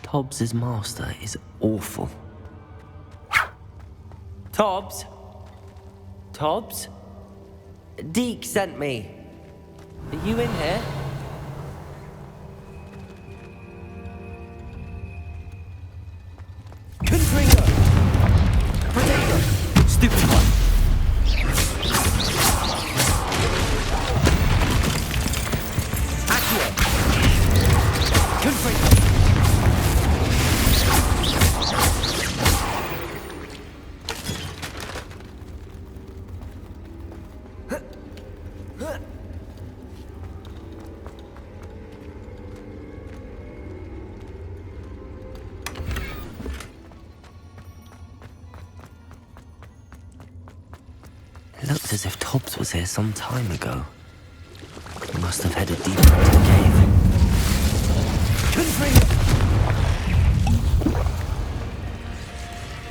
Tobbs' master is awful. Tobbs? Tobbs? Deke sent me. Are you in here? Confringo! Potato! Stupid one! Accio! Confringo! It looked as if Tobbs was here some time ago. He must have headed deeper into the cave. Confringo!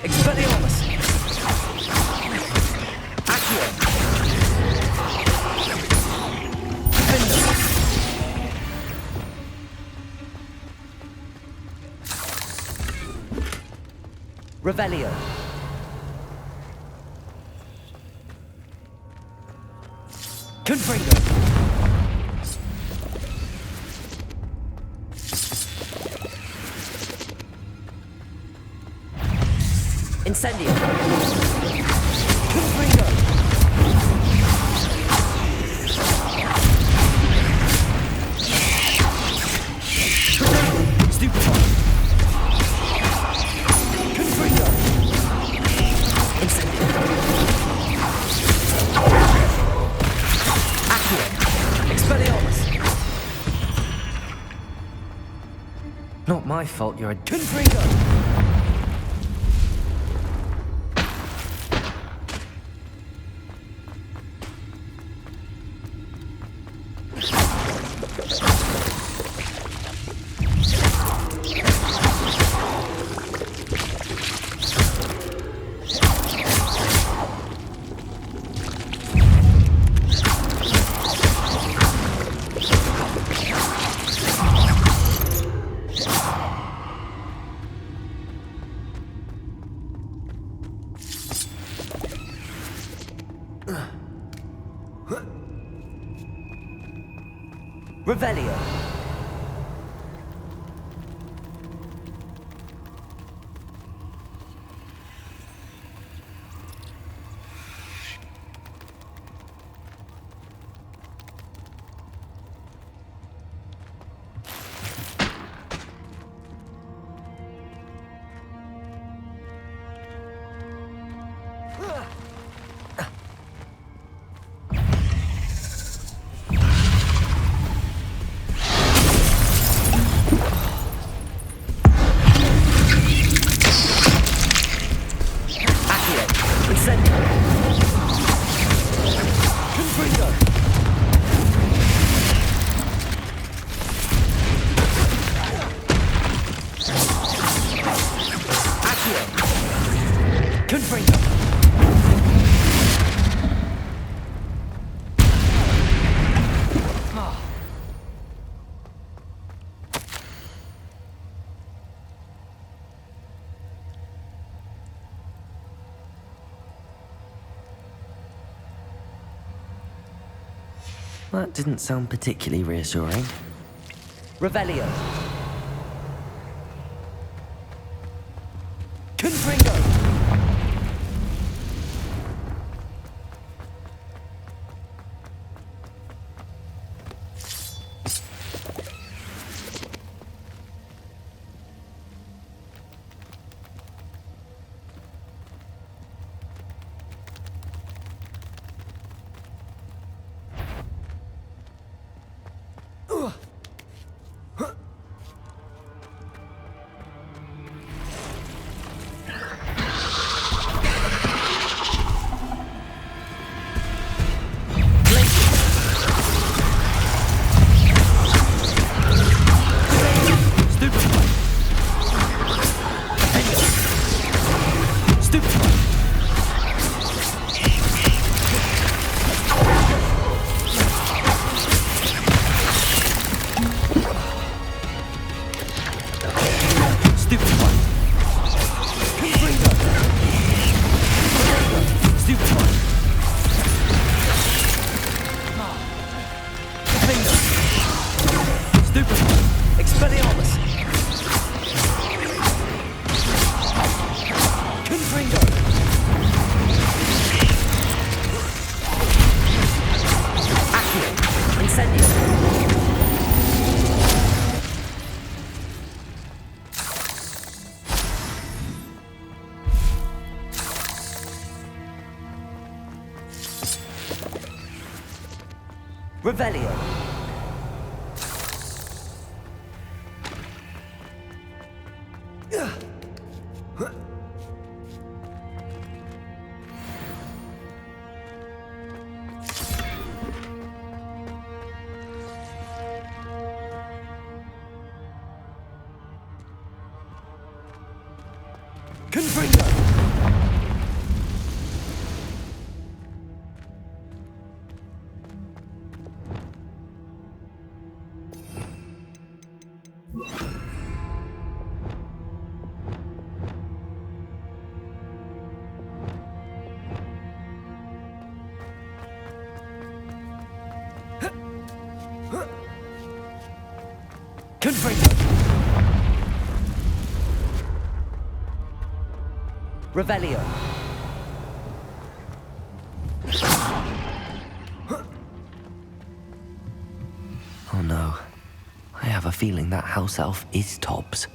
Expelliarmus! Accio! Defendo! Revelio! Confringo! Incendio! Confringo! Stupid one! Confringo! Incendio! Expelliarmus! Not my fault you're a Confringo! Revelio. That didn't sound particularly reassuring. Revelio. Confringo. Revelio. Revelio. Oh no. I have a feeling that house elf is Tobbs.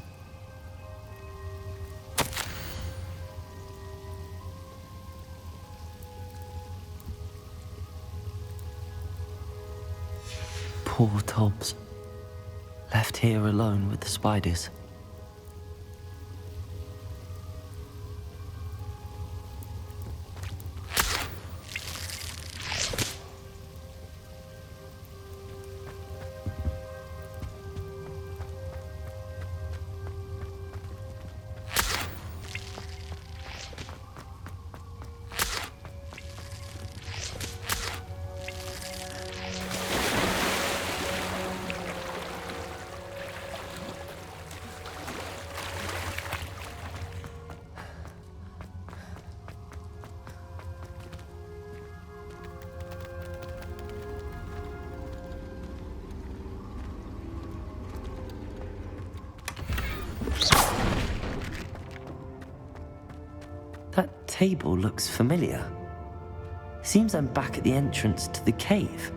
Poor Tobbs. Left here alone with the spiders. That table looks familiar. Seems I'm back at the entrance to the cave.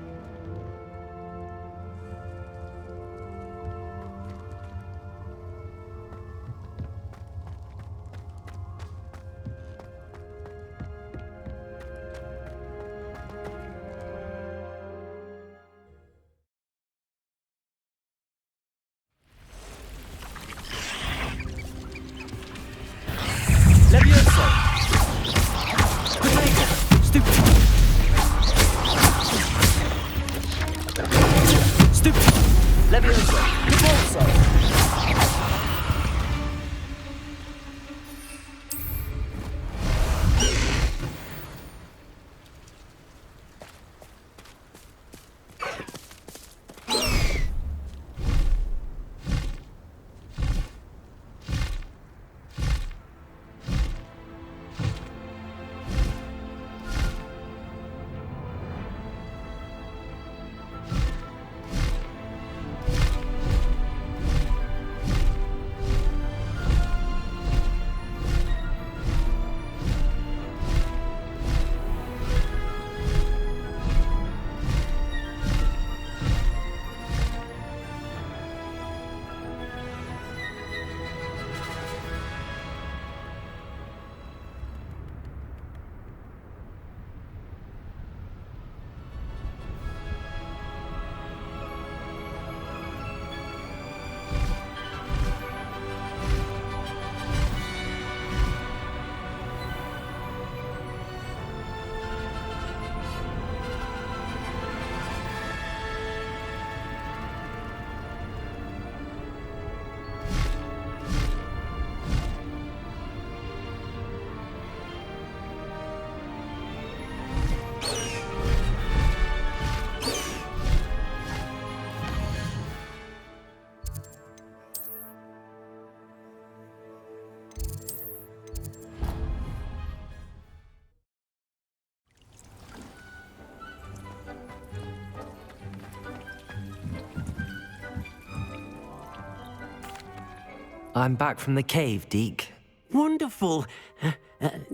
I'm back from the cave, Deke. Wonderful.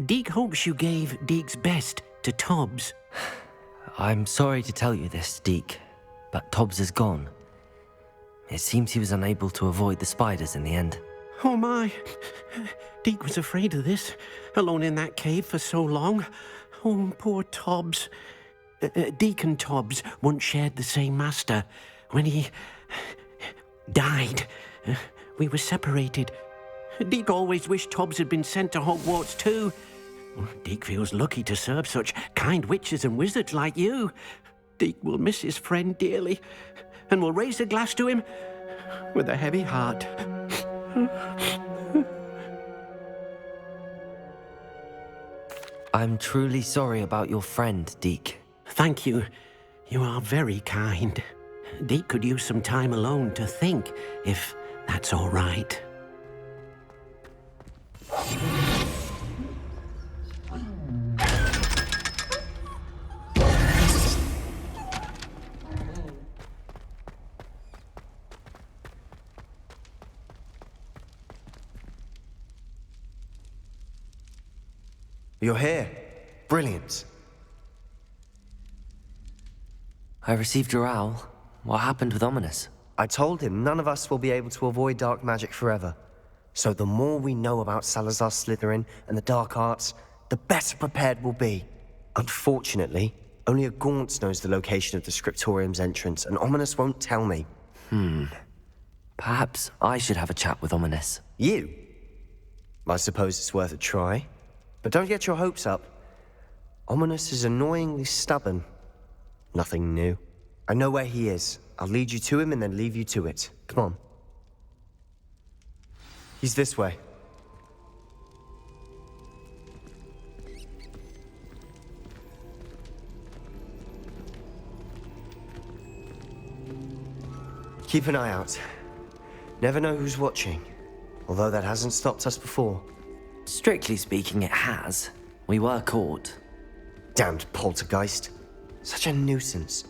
Deke hopes you gave Deke's best to Tobbs. I'm sorry to tell you this, Deke, but Tobbs is gone. It seems he was unable to avoid the spiders in the end. Oh my. Deke was afraid of this, alone in that cave for so long. Oh, poor Tobbs. Deacon Tobbs once shared the same master. When he died, we were separated. Deek always wished Tobbs had been sent to Hogwarts too. Deek feels lucky to serve such kind witches and wizards like you. Deek will miss his friend dearly, and will raise a glass to him with a heavy heart. I'm truly sorry about your friend, Deek. Thank you. You are very kind. Deek could use some time alone to think, if that's all right. You're here. Brilliant. I received your owl. What happened with Ominous? I told him none of us will be able to avoid dark magic forever. So the more we know about Salazar Slytherin and the dark arts, the better prepared we'll be. Unfortunately, only a Gaunt knows the location of the Scriptorium's entrance, and Ominous won't tell me. Perhaps I should have a chat with Ominous. You? I suppose it's worth a try. But don't get your hopes up. Ominous is annoyingly stubborn. Nothing new. I know where he is. I'll lead you to him and then leave you to it. Come on. He's this way. Keep an eye out. Never know who's watching. Although that hasn't stopped us before. Strictly speaking, it has. We were caught. Damned poltergeist. Such a nuisance.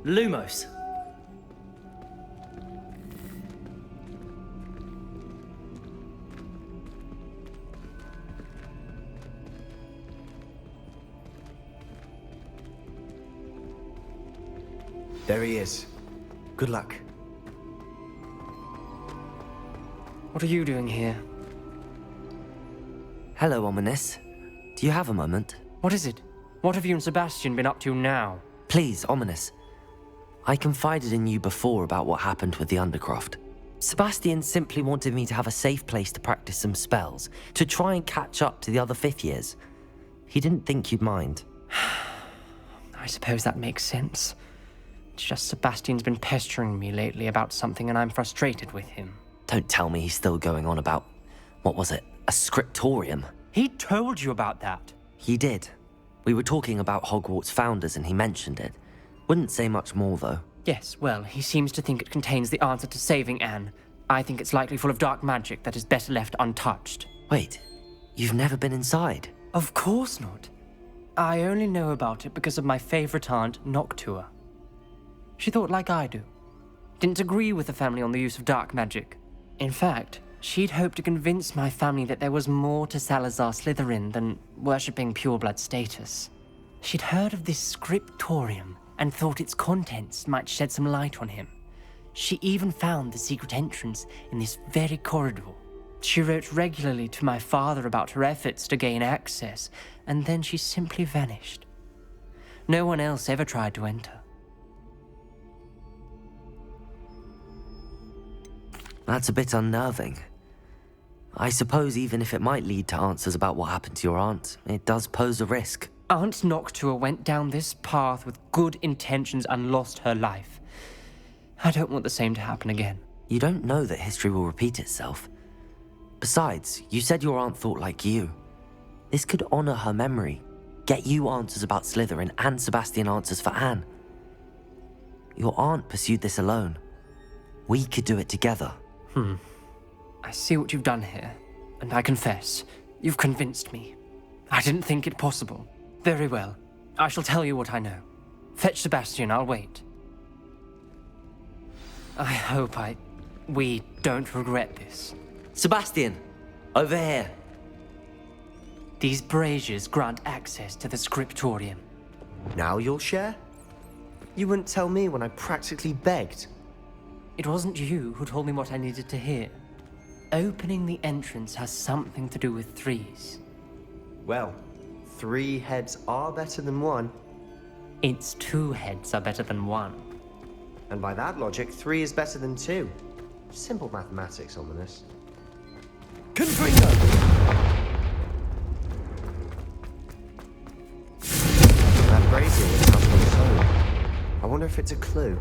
Lumos. There he is. Good luck. What are you doing here? Hello, Ominous. Do you have a moment? What is it? What have you and Sebastian been up to now? Please, Ominous. I confided in you before about what happened with the undercroft. Sebastian simply wanted me to have a safe place to practice some spells, to try and catch up to the other fifth years. He didn't think you'd mind. I suppose that makes sense. It's just Sebastian's been pestering me lately about something and I'm frustrated with him. Don't tell me he's still going on about, what was it, a scriptorium? He told you about that. He did. We were talking about Hogwarts founders and he mentioned it. Wouldn't say much more, though. Yes, well, he seems to think it contains the answer to saving Anne. I think it's likely full of dark magic that is better left untouched. Wait, you've never been inside? Of course not. I only know about it because of my favorite aunt, Noctua. She thought like I do. Didn't agree with the family on the use of dark magic. In fact, she'd hoped to convince my family that there was more to Salazar Slytherin than worshipping pureblood status. She'd heard of this scriptorium and thought its contents might shed some light on him. She even found the secret entrance in this very corridor. She wrote regularly to my father about her efforts to gain access, and then she simply vanished. No one else ever tried to enter. That's a bit unnerving. I suppose even if it might lead to answers about what happened to your aunt, it does pose a risk. Aunt Noctua went down this path with good intentions and lost her life. I don't want the same to happen again. You don't know that history will repeat itself. Besides, you said your aunt thought like you. This could honor her memory, get you answers about Slytherin and Sebastian answers for Anne. Your aunt pursued this alone. We could do it together. I see what you've done here, and I confess, you've convinced me. I didn't think it possible. Very well. I shall tell you what I know. Fetch Sebastian, I'll wait. I hope we don't regret this. Sebastian! Over here! These braziers grant access to the scriptorium. Now you'll share? You wouldn't tell me when I practically begged. It wasn't you who told me what I needed to hear. Opening the entrance has something to do with threes. Well, 3 heads are better than 1. Its 2 heads are better than 1. And by that logic, 3 is better than 2. Simple mathematics, Ominous. Confringo! That brazier was out on its own. I wonder if it's a clue.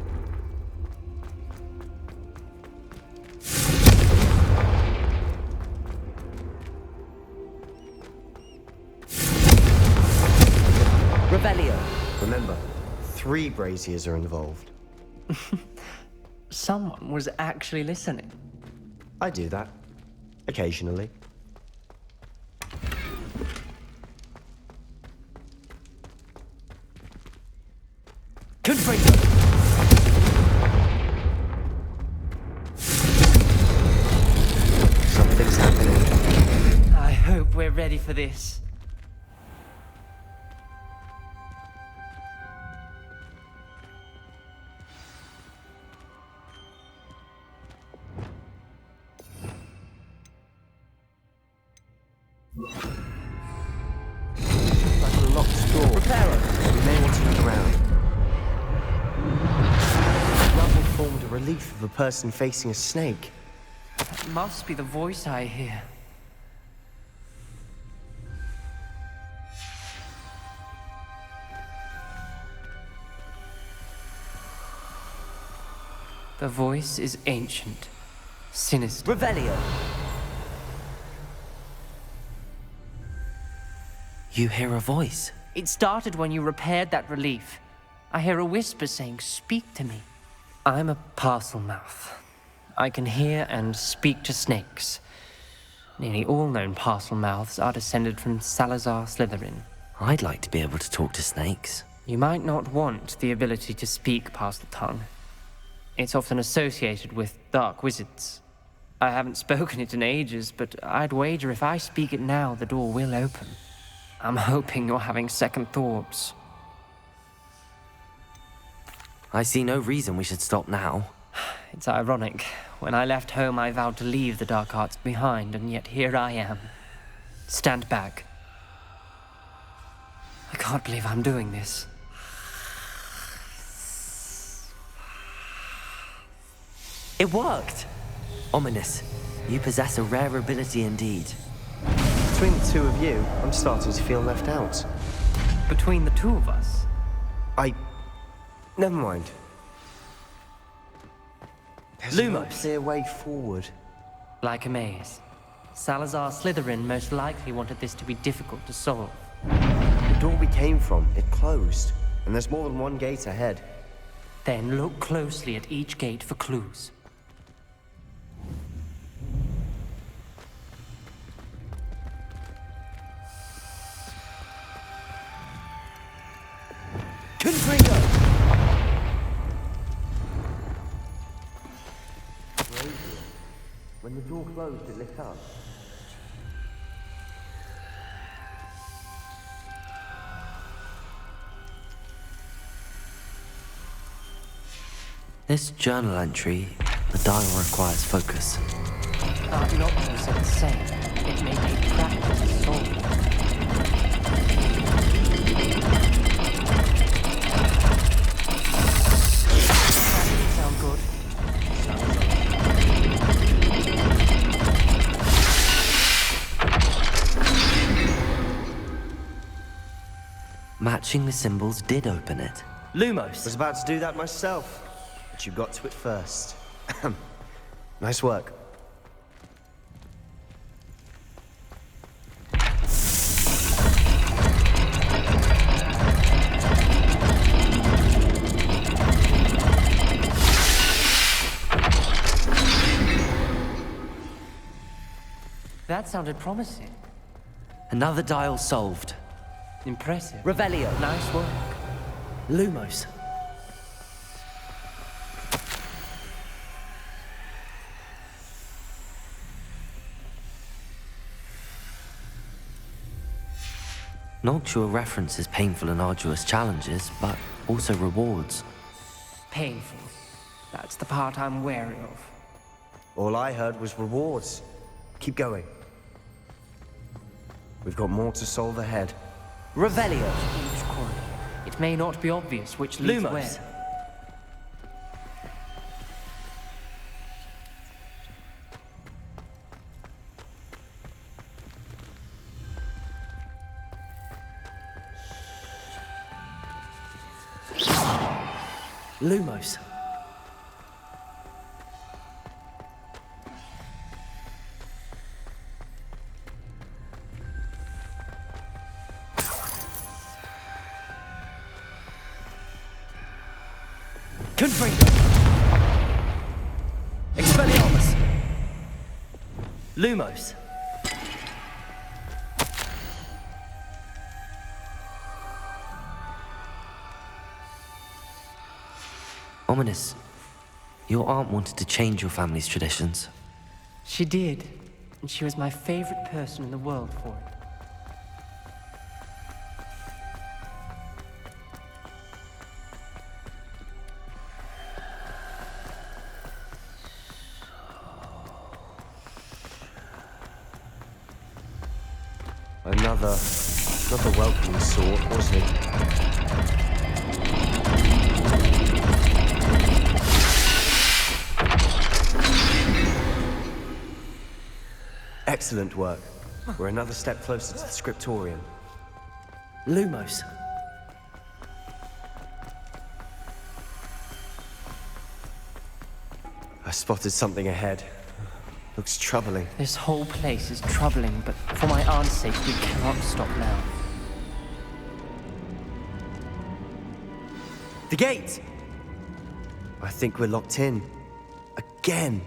Revelio. Remember, 3 braziers are involved. Someone was actually listening. I do that. Occasionally. Confringo! Something's happening. I hope we're ready for this. Like a locked door. We may want to look around. Rubble formed a relief of a person facing a snake. That must be the voice I hear. The voice is ancient, sinister. Revelio. You hear a voice. It started when you repaired that relief. I hear a whisper saying, "Speak to me." I'm a parcel mouth. I can hear and speak to snakes. Nearly all known parcel mouths are descended from Salazar Slytherin. I'd like to be able to talk to snakes. You might not want the ability to speak parcel tongue. It's often associated with dark wizards. I haven't spoken it in ages, but I'd wager if I speak it now, the door will open. I'm hoping you're having second thoughts. I see no reason we should stop now. It's ironic. When I left home, I vowed to leave the dark arts behind, and yet here I am. Stand back. I can't believe I'm doing this. It worked! Ominous, you possess a rare ability indeed. Between the 2 of you, I'm starting to feel left out. Between the 2 of us, Never mind. There's no Lumos. clear way forward. like a maze. Salazar Slytherin most likely wanted this to be difficult to solve. The door we came from, it closed. And there's more than one gate ahead. Then look closely at each gate for clues. When the door closed, it lit up. This journal entry, the dial requires focus. Not to say the same. It may take practice to solve. Sound good? Matching the symbols did open it. I was about to do that myself, but you got to it first. Nice work. That sounded promising. Another dial solved. Impressive. Revelio. Nice work. Lumos. Noctua references painful and arduous challenges, but also rewards. Painful. That's the part I'm wary of. All I heard was rewards. Keep going. We've got more to solve ahead. Revelio. Each corridor. It may not be obvious which leads Lumos. where. Lumos. Confringo. Expelliarmus. Lumos. Ominous. Your aunt wanted to change your family's traditions. She did, and she was my favorite person in the world for it. Another welcome sword, wasn't it? Excellent work. We're another step closer to the scriptorium. Lumos. I spotted something ahead. Looks troubling. This whole place is troubling, but for my aunt's sake, we cannot stop now. The gate! I think we're locked in. Again.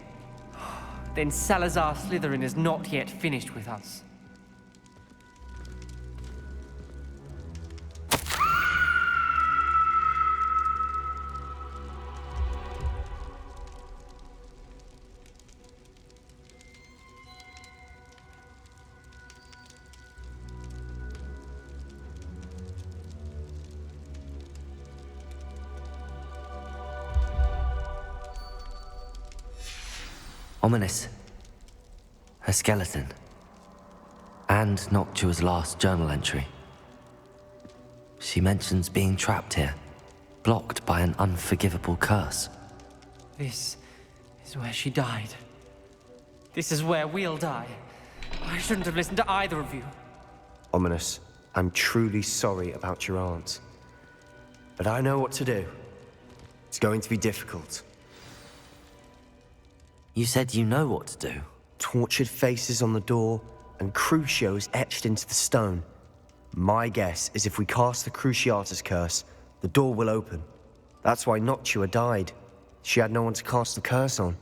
Then Salazar Slytherin is not yet finished with us. Ominous. Her skeleton. And Noctua's last journal entry. She mentions being trapped here, blocked by an unforgivable curse. This is where she died. This is where we'll die. I shouldn't have listened to either of you. Ominous, I'm truly sorry about your aunt. But I know what to do. It's going to be difficult. You said you know what to do. Tortured faces on the door, and Crucios etched into the stone. My guess is if we cast the Cruciatus curse, the door will open. That's why Noctua died. She had no one to cast the curse on.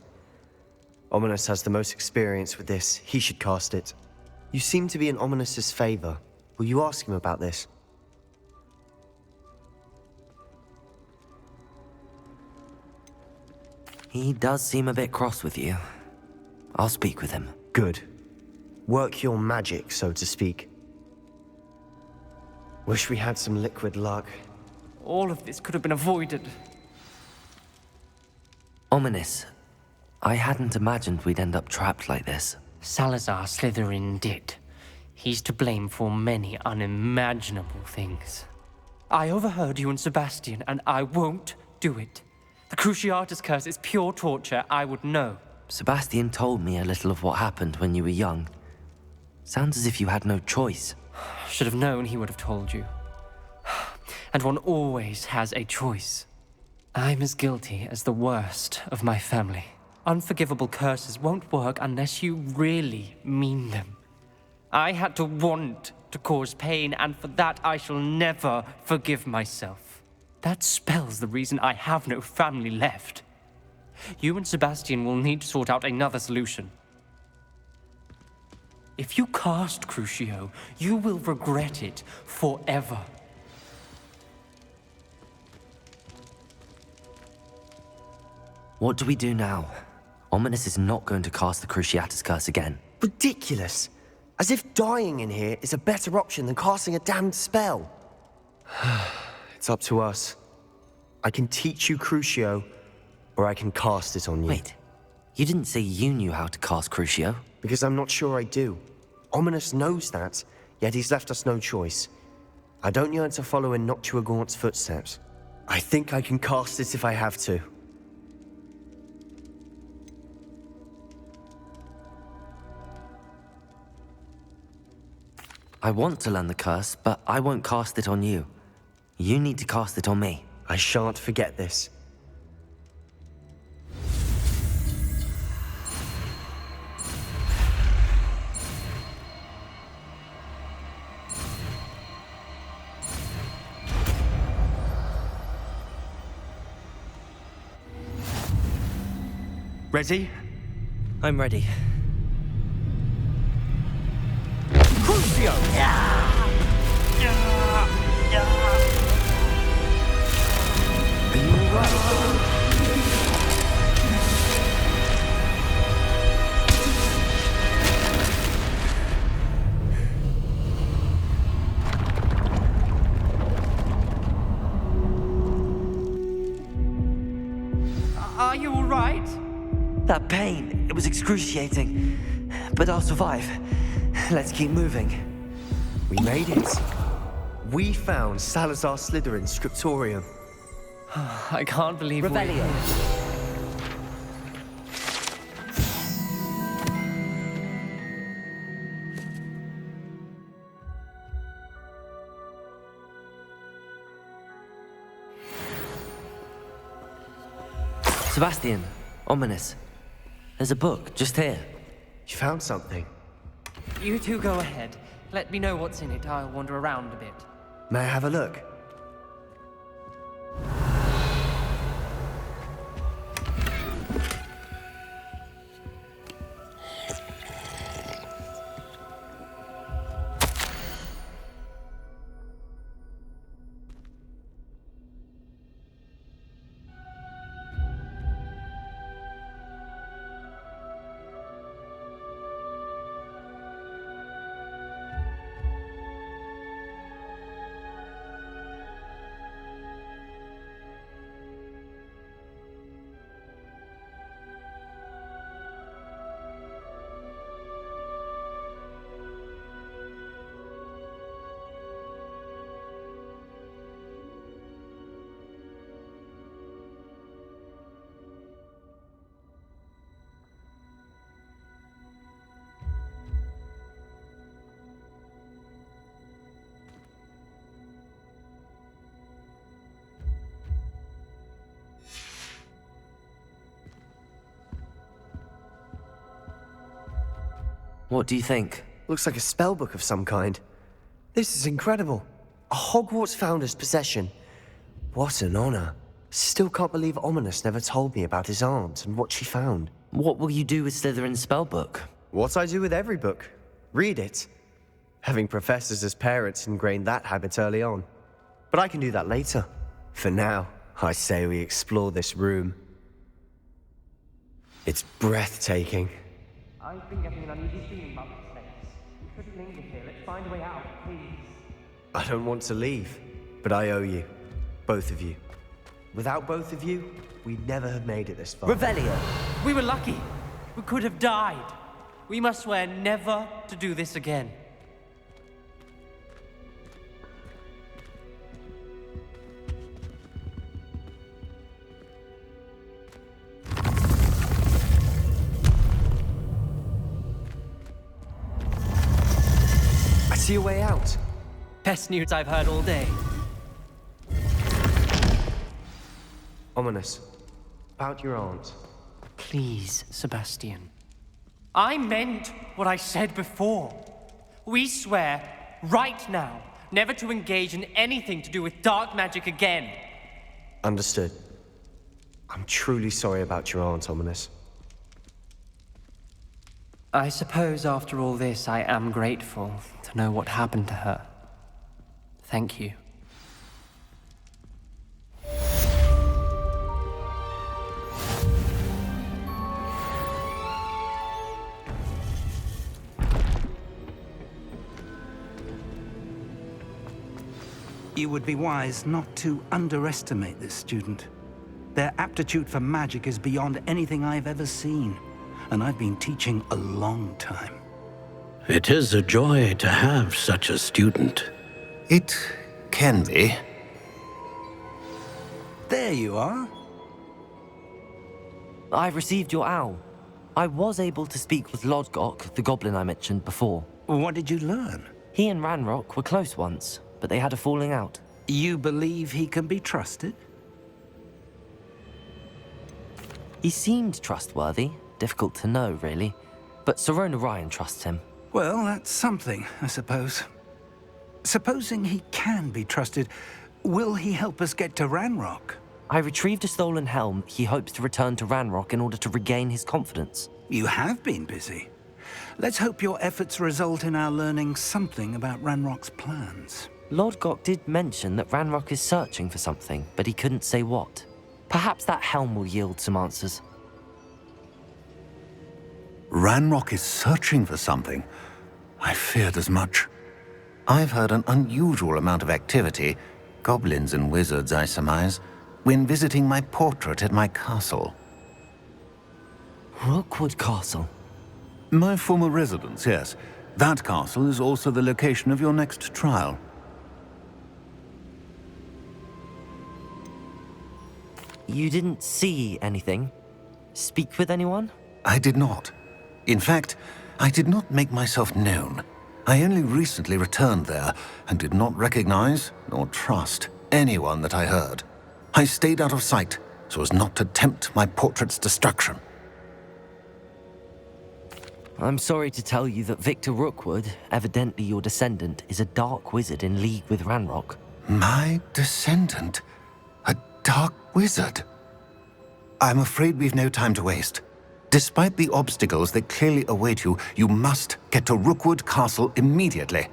Ominous has the most experience with this. He should cast it. You seem to be in Ominous's favor. Will you ask him about this? He does seem a bit cross with you. I'll speak with him. Good. Work your magic, so to speak. Wish we had some liquid luck. All of this could have been avoided. Ominous. I hadn't imagined we'd end up trapped like this. Salazar Slytherin did. He's to blame for many unimaginable things. I overheard you and Sebastian, and I won't do it. The Cruciatus curse is pure torture, I would know. Sebastian told me a little of what happened when you were young. Sounds as if you had no choice. Should have known he would have told you. And one always has a choice. I'm as guilty as the worst of my family. Unforgivable curses won't work unless you really mean them. I had to want to cause pain, and for that I shall never forgive myself. That spells the reason I have no family left. You and Sebastian will need to sort out another solution. If you cast Crucio, you will regret it forever. What do we do now? Ominous is not going to cast the Cruciatus curse again. Ridiculous! As if dying in here is a better option than casting a damned spell. It's up to us. I can teach you Crucio, or I can cast it on you. Wait, you didn't say you knew how to cast Crucio? Because I'm not sure I do. Ominous knows that. yet he's left us no choice. I don't yearn to follow in Noctua Gaunt's footsteps. I think I can cast it if I have to. I want to learn the curse, but I won't cast it on you. You need to cast it on me. I shan't forget this. Ready? I'm ready. Crucio! Are you alright? Are you all right? That pain, it was excruciating. But I'll survive. Let's keep moving. We made it. We found Salazar Slytherin's scriptorium. I can't believe we're here. Sebastian, ominous. There's a book just here. You found something. You two go ahead. Let me know what's in it. I'll wander around a bit. May I have a look? What do you think? Looks like a spellbook of some kind. This is incredible. A Hogwarts founder's possession. What an honor. Still can't believe Ominous never told me about his aunt and what she found. What will you do with Slytherin's spellbook? What I do with every book. Read it. Having professors as parents ingrained that habit early on. But I can do that later. For now, I say we explore this room. It's breathtaking. I've been getting an uneasy feeling about this place. We couldn't linger here. Let's find a way out, please. I don't want to leave, but I owe you. Both of you. Without both of you, we'd never have made it this far. Revelio! We were lucky. We could have died. We must swear never to do this again. I see a way out. Best news I've heard all day. Ominous. About your aunt. Please, Sebastian. I meant what I said before. We swear, right now, never to engage in anything to do with dark magic again. Understood. I'm truly sorry about your aunt, Ominous. I suppose after all this, I am grateful to know what happened to her. Thank you. You would be wise not to underestimate this student. Their aptitude for magic is beyond anything I've ever seen, and I've been teaching a long time. It is a joy to have such a student. It can be. There you are. I received your owl. I was able to speak with Lodgok, the goblin I mentioned before. What did you learn? He and Ranrock were close once, but they had a falling out. You believe he can be trusted? He seemed trustworthy. Difficult to know, really. But Sirona Ryan trusts him. Well, that's something, I suppose. Supposing he can be trusted, will he help us get to Ranrock? I retrieved a stolen helm he hopes to return to Ranrock in order to regain his confidence. You have been busy. Let's hope your efforts result in our learning something about Ranrock's plans. Lodgok did mention that Ranrock is searching for something, but he couldn't say what. Perhaps that helm will yield some answers. Ranrock is searching for something. I feared as much. I've heard an unusual amount of activity, goblins and wizards, I surmise, when visiting my portrait at my castle. Rookwood Castle. My former residence, yes. That castle is also the location of your next trial. You didn't see anything? Speak with anyone? I did not. In fact, I did not make myself known. I only recently returned there and did not recognize nor trust anyone that I heard. I stayed out of sight so as not to tempt my portrait's destruction. I'm sorry to tell you that Victor Rookwood, evidently your descendant, is a dark wizard in league with Ranrock. My descendant? A dark wizard? I'm afraid we've no time to waste. Despite the obstacles that clearly await you, you must get to Rookwood Castle immediately.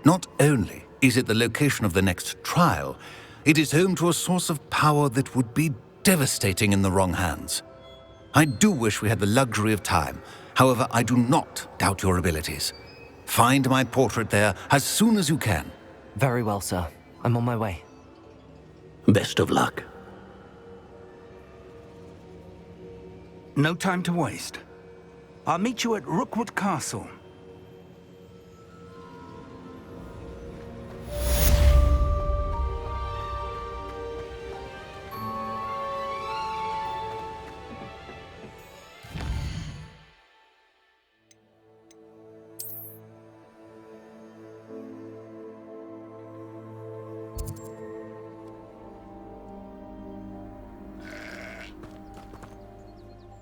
Not only is it the location of the next trial, it is home to a source of power that would be devastating in the wrong hands. I do wish we had the luxury of time. However, I do not doubt your abilities. Find my portrait there as soon as you can. Very well, sir. I'm on my way. Best of luck. No time to waste. I'll meet you at Rookwood Castle.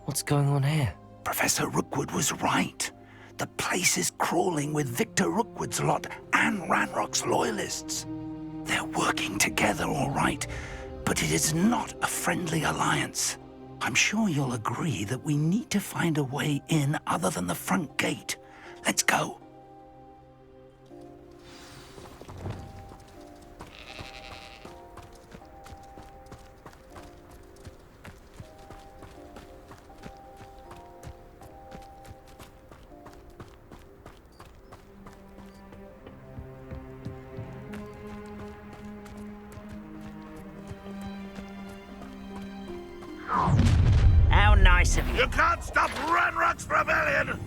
What's going on here? Professor Rookwood was right. The place is crawling with Victor Rookwood's lot and Ranrock's loyalists. They're working together, all right, but it is not a friendly alliance. I'm sure you'll agree that we need to find a way in other than the front gate. Let's go. How nice of you. You can't stop Ranrock's rebellion!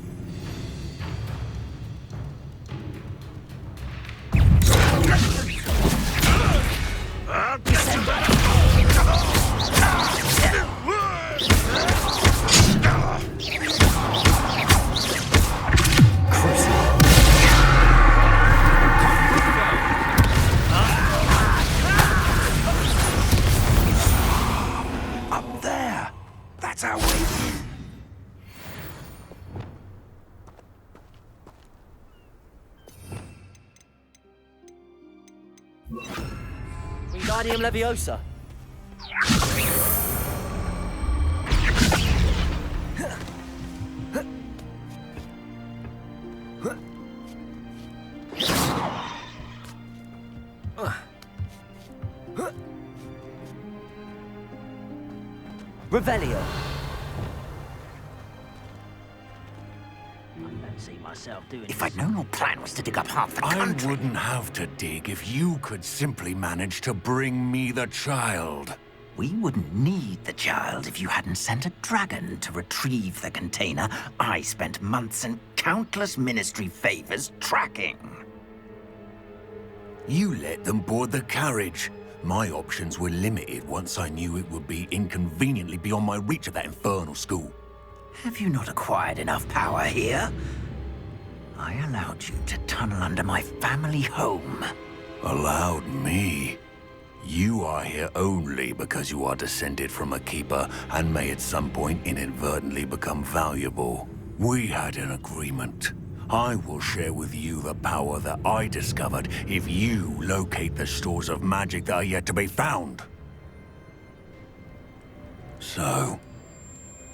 Up there. That's our way in. Wingardium Leviosa. Revelio. I don't see myself doing If this. I'd known your plan was to dig up half the I country... wouldn't have to dig if you could simply manage to bring me the child. We wouldn't need the child if you hadn't sent a dragon to retrieve the container I spent months and countless ministry favors tracking. You let them board the carriage. My options were limited once I knew it would be inconveniently beyond my reach of that infernal school. Have you not acquired enough power here? I allowed you to tunnel under my family home. Allowed me? You are here only because you are descended from a keeper and may at some point inadvertently become valuable. We had an agreement. I will share with you the power that I discovered if you locate the stores of magic that are yet to be found. So,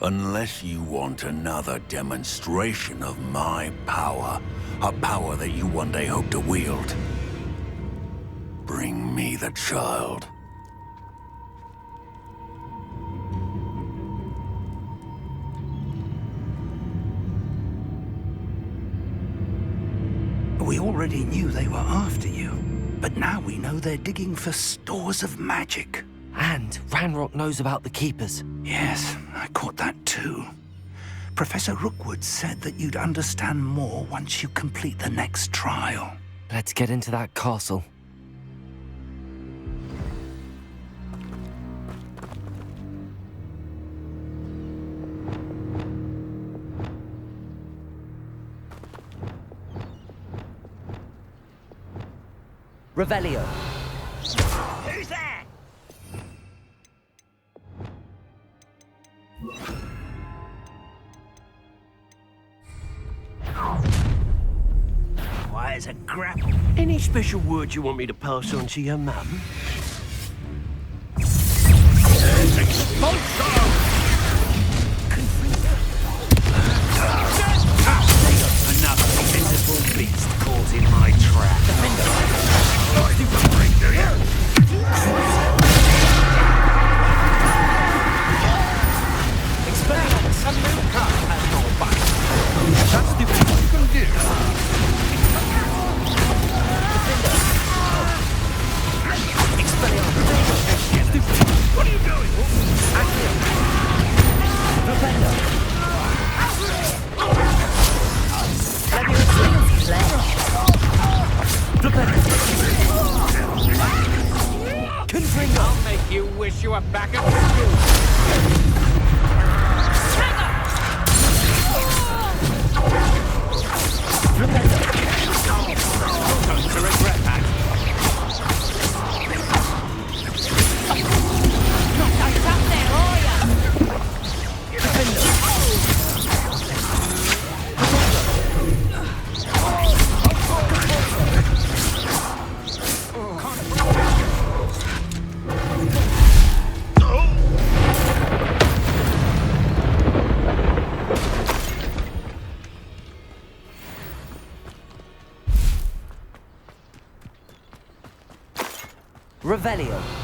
unless you want another demonstration of my power, a power that you one day hope to wield, bring me the child. We already knew they were after you, but now we know they're digging for stores of magic. And Ranrock knows about the Keepers. Yes, I caught that too. Professor Rookwood said that you'd understand more once you complete the next trial. Let's get into that castle. Revelio. Who's there? Why is a grapple? Any special words you want me to pass on to your mum? Another invisible beast caught in my trap. What are you doing? I'll make you wish you were back at school. Going to regret that. Revelio.